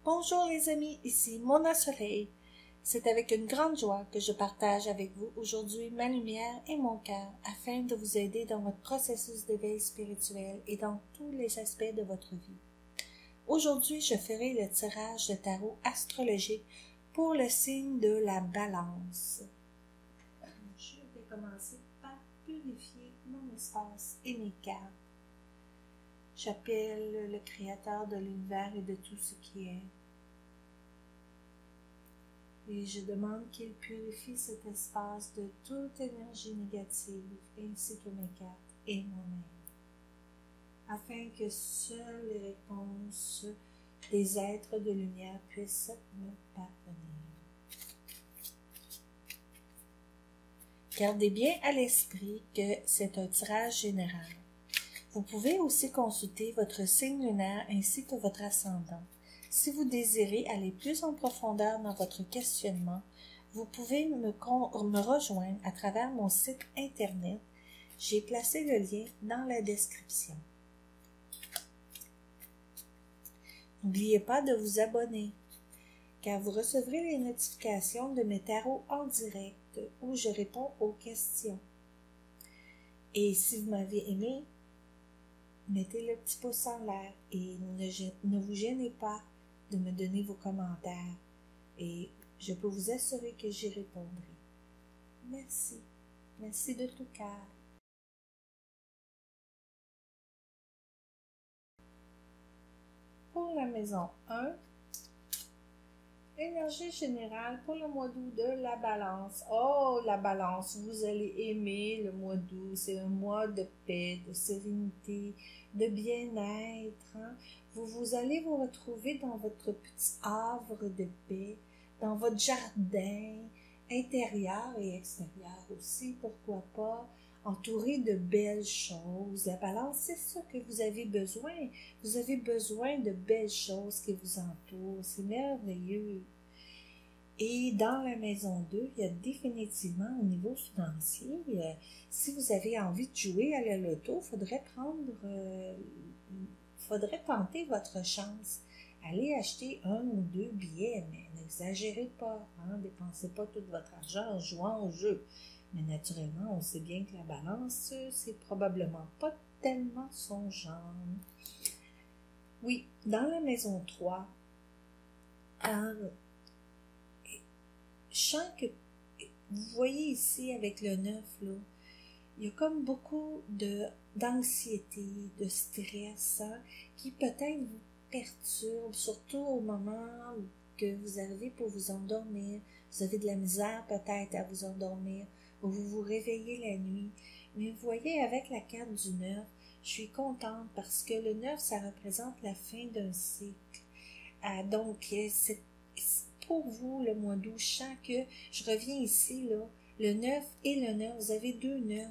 Bonjour les amis, ici Mona Soleil. C'est avec une grande joie que je partage avec vous aujourd'hui ma lumière et mon cœur afin de vous aider dans votre processus d'éveil spirituel et dans tous les aspects de votre vie. Aujourd'hui, je ferai le tirage de tarot astrologique pour le signe de la Balance. Je vais commencer par purifier mon espace et mes cartes. J'appelle le Créateur de l'univers et de tout ce qui est. Et je demande qu'il purifie cet espace de toute énergie négative, ainsi que mes cartes et moi-même, afin que seules les réponses des êtres de lumière puissent me parvenir. Gardez bien à l'esprit que c'est un tirage général. Vous pouvez aussi consulter votre signe lunaire ainsi que votre ascendant. Si vous désirez aller plus en profondeur dans votre questionnement, vous pouvez me rejoindre à travers mon site internet. J'ai placé le lien dans la description. N'oubliez pas de vous abonner, car vous recevrez les notifications de mes tarots en direct où je réponds aux questions. Et si vous m'avez aimé, mettez le petit pouce en l'air et ne vous gênez pas de me donner vos commentaires et je peux vous assurer que j'y répondrai. Merci. Merci de tout cœur. Pour la maison 1, énergie générale pour le mois d'août de la Balance. Oh, la Balance, vous allez aimer le mois d'août. C'est un mois de paix, de sérénité, de bien-être. Vous allez vous retrouver dans votre petit havre de paix, dans votre jardin intérieur et extérieur aussi, pourquoi pas, entouré de belles choses. La Balance, c'est ça que vous avez besoin. Vous avez besoin de belles choses qui vous entourent. C'est merveilleux. Et dans la maison 2, il y a définitivement au niveau financier, si vous avez envie de jouer à la loto, faudrait tenter votre chance. Allez acheter 1 ou 2 billets, mais n'exagérez pas, dépensez pas tout votre argent en jouant au jeu. Mais naturellement, on sait bien que la Balance, c'est probablement pas tellement son genre. Oui, dans la maison 3, je sens que, vous voyez ici avec le 9, là, il y a comme beaucoup d'anxiété, de stress, qui peut-être vous perturbe, surtout au moment que vous arrivez pour vous endormir. Vous avez de la misère peut-être à vous endormir, ou vous vous réveillez la nuit. Mais vous voyez, avec la carte du 9, je suis contente parce que le 9, ça représente la fin d'un cycle. Donc, c'est pour vous, le mois d'août, je sens que, je reviens ici, là, le 9 et le 9, vous avez 2 9.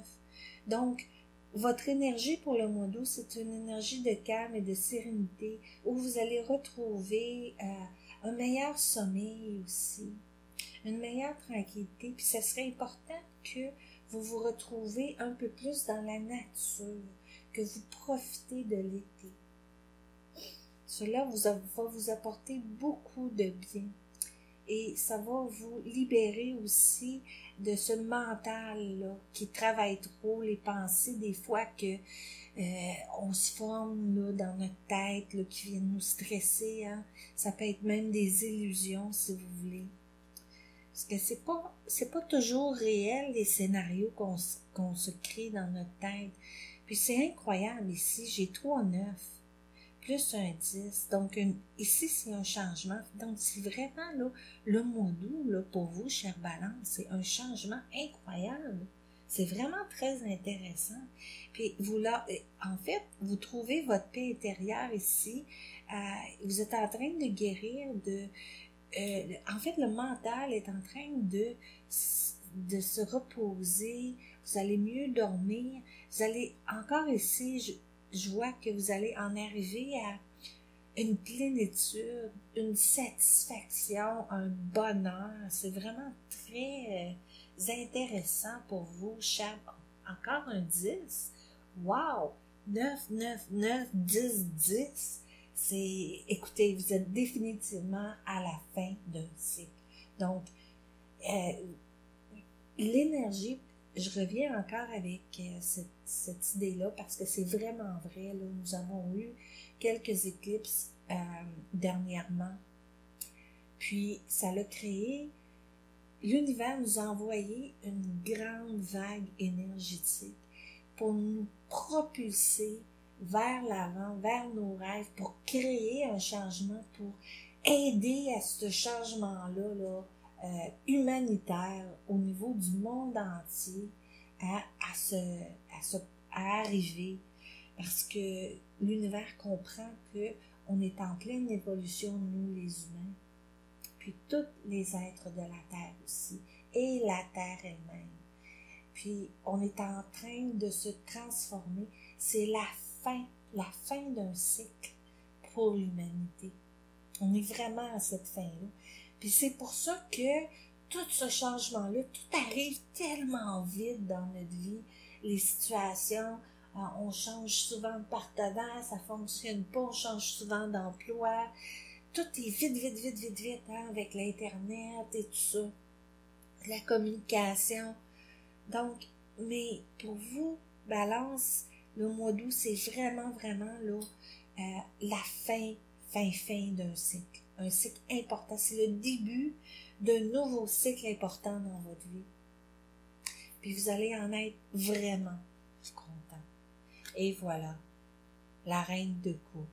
Donc, votre énergie pour le mois d'août, c'est une énergie de calme et de sérénité, où vous allez retrouver un meilleur sommeil aussi, une meilleure tranquillité, puis ce serait important que vous vous retrouvez un peu plus dans la nature, que vous profitez de l'été. Cela va vous apporter beaucoup de bien. Et ça va vous libérer aussi de ce mental-là qui travaille trop, les pensées des fois que on se forme là, dans notre tête là, qui viennent nous stresser. Ça peut être même des illusions si vous voulez. Parce que c'est pas toujours réel les scénarios qu'on se crée dans notre tête. Puis c'est incroyable ici, j'ai 3 9. Plus un 10. Donc, ici, c'est un changement. Donc, c'est vraiment là, le mois d'août, là, pour vous, chère Balance, c'est un changement incroyable. C'est vraiment très intéressant. Puis, en fait, vous trouvez votre paix intérieure ici. Vous êtes en train de guérir en fait, le mental est en train de se reposer. Vous allez mieux dormir. Vous allez, encore ici, je vois que vous allez en arriver à une plénitude, une satisfaction, un bonheur. C'est vraiment très intéressant pour vous, cher. Encore un 10. Wow! 9, 9, 9, 10, 10. écoutez, vous êtes définitivement à la fin d'un cycle. Donc, l'énergie, je reviens encore avec cette idée-là parce que c'est vraiment vrai. Là, nous avons eu quelques éclipses dernièrement. Puis, ça l'a créé. L'univers nous a envoyé une grande vague énergétique pour nous propulser vers l'avant, vers nos rêves, pour créer un changement, pour aider à ce changement-là humanitaire au niveau du monde entier à arriver. Parce que l'univers comprend qu'on est en pleine évolution, nous les humains, puis tous les êtres de la Terre aussi, et la Terre elle-même. Puis on est en train de se transformer. C'est la fin d'un cycle pour l'humanité. On est vraiment à cette fin-là. Puis c'est pour ça que tout ce changement-là, tout arrive tellement vite dans notre vie. Les situations, on change souvent de partenaire, ça fonctionne pas, on change souvent d'emploi. Tout est vite, hein, avec l'Internet et tout ça. La communication. Donc, mais pour vous, Balance, le mois d'août, c'est vraiment là, la fin d'un cycle. Un cycle important. C'est le début d'un nouveau cycle important dans votre vie. Puis vous allez en être vraiment content. Et voilà, la reine de coupe.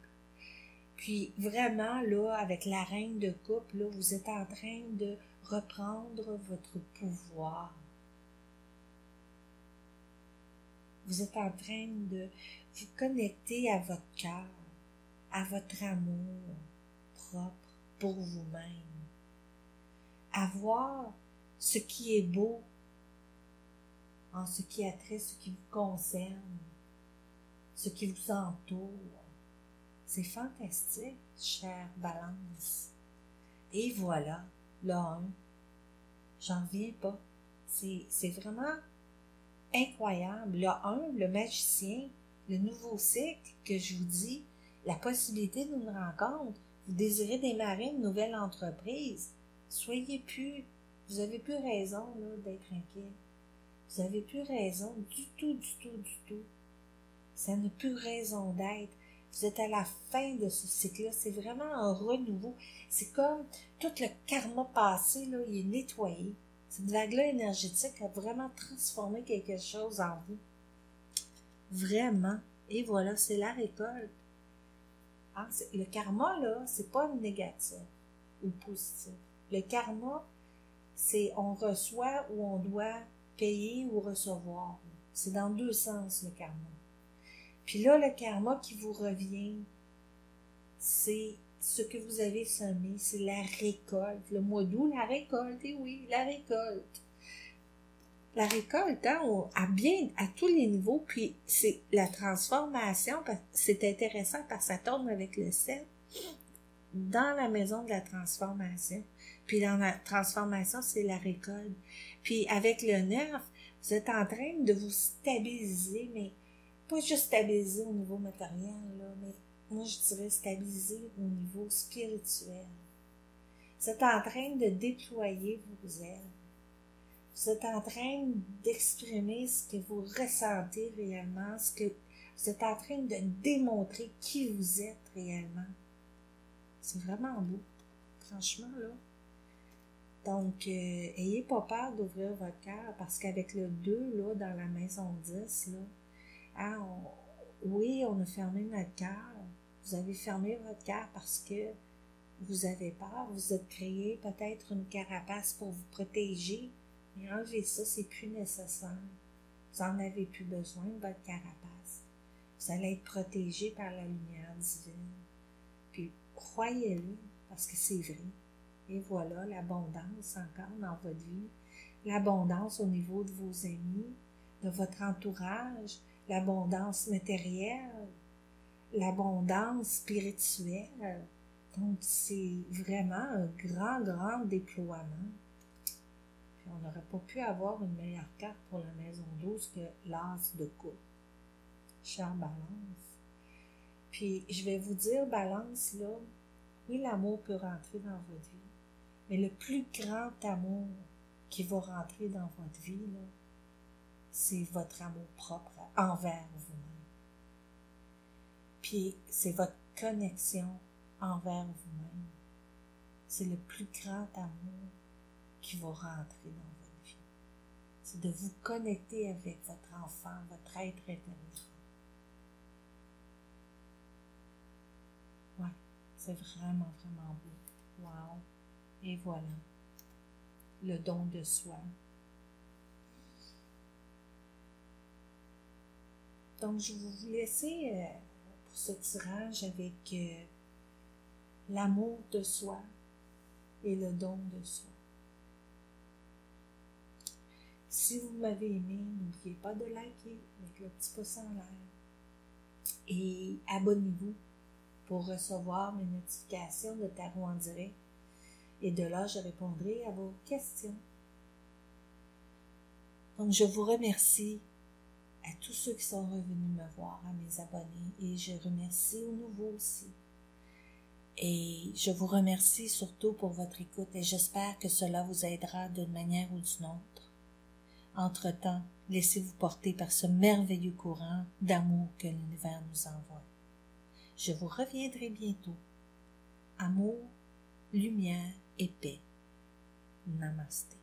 Puis vraiment, là, avec la reine de coupe, là, vous êtes en train de reprendre votre pouvoir. Vous êtes en train de vous connecter à votre cœur, à votre amour propre pour vous-même. À voir ce qui est beau en ce qui a trait, ce qui vous concerne, ce qui vous entoure. C'est fantastique, chère Balance. Et voilà, le 1. J'en reviens pas. C'est vraiment incroyable. Le 1, le magicien, le nouveau cycle que je vous dis, la possibilité d'une rencontre. Vous désirez démarrer une nouvelle entreprise. Soyez plus, vous avez plus raison là, d'être inquiet. Vous avez plus raison du tout. Ça n'a plus raison d'être. Vous êtes à la fin de ce cycle-là. C'est vraiment un renouveau. C'est comme tout le karma passé, là, il est nettoyé. Cette vague-là énergétique a vraiment transformé quelque chose en vous. Vraiment. Et voilà, c'est la récolte. Hein? Le karma, là, c'est pas négatif ou positif. Le karma, c'est on reçoit ou on doit payer ou recevoir. C'est dans deux sens, le karma. Puis là, le karma qui vous revient, c'est ce que vous avez semé, c'est la récolte. Le mois d'août, la récolte, et oui, la récolte. La récolte, hein, à tous les niveaux, puis c'est la transformation, c'est intéressant parce que ça tombe avec le 7 dans la maison de la transformation. Puis dans la transformation, c'est la récolte. Puis avec le 9, vous êtes en train de vous stabiliser, mais pas juste stabiliser au niveau matériel, là, mais moi je dirais stabiliser au niveau spirituel. Vous êtes en train de déployer vos ailes. Vous êtes en train d'exprimer ce que vous ressentez réellement, vous êtes en train de démontrer qui vous êtes réellement. C'est vraiment beau, franchement, là. Donc, ayez pas peur d'ouvrir votre cœur, parce qu'avec le 2, là, dans la maison 10, là, hein, oui, on a fermé notre cœur. Vous avez fermé votre cœur parce que vous avez peur. Vous êtes créé peut-être une carapace pour vous protéger. Mais enlevez ça, c'est plus nécessaire. Vous n'en avez plus besoin de votre carapace. Vous allez être protégé par la lumière divine. Puis, croyez-le, parce que c'est vrai. Et voilà, l'abondance encore dans votre vie. L'abondance au niveau de vos amis, de votre entourage, l'abondance matérielle, l'abondance spirituelle. Donc, c'est vraiment un grand déploiement. Puis, on n'aurait pas pu avoir une meilleure carte pour la maison 12 que l'as de coupe. Chère Balance. Puis, je vais vous dire, Balance, là, oui, l'amour peut rentrer dans votre vie, mais le plus grand amour qui va rentrer dans votre vie, là, c'est votre amour propre envers vous-même. Puis, c'est votre connexion envers vous-même. C'est le plus grand amour qui va rentrer dans votre vie. C'est de vous connecter avec votre enfant, votre être intérieur. Ouais, c'est vraiment, vraiment beau. Wow! Et voilà, le don de soi. Donc, je vais vous laisser pour ce tirage avec l'amour de soi et le don de soi. Si vous m'avez aimé, n'oubliez pas de liker avec le petit pouce en l'air. Et abonnez-vous pour recevoir mes notifications de Tarot en direct. Et de là, je répondrai à vos questions. Donc, je vous remercie à tous ceux qui sont revenus me voir, à mes abonnés. Et je remercie aux nouveaux aussi. Et je vous remercie surtout pour votre écoute et j'espère que cela vous aidera d'une manière ou d'une autre. Entre-temps, laissez-vous porter par ce merveilleux courant d'amour que l'univers nous envoie. Je vous reviendrai bientôt. Amour, lumière et paix. Namasté.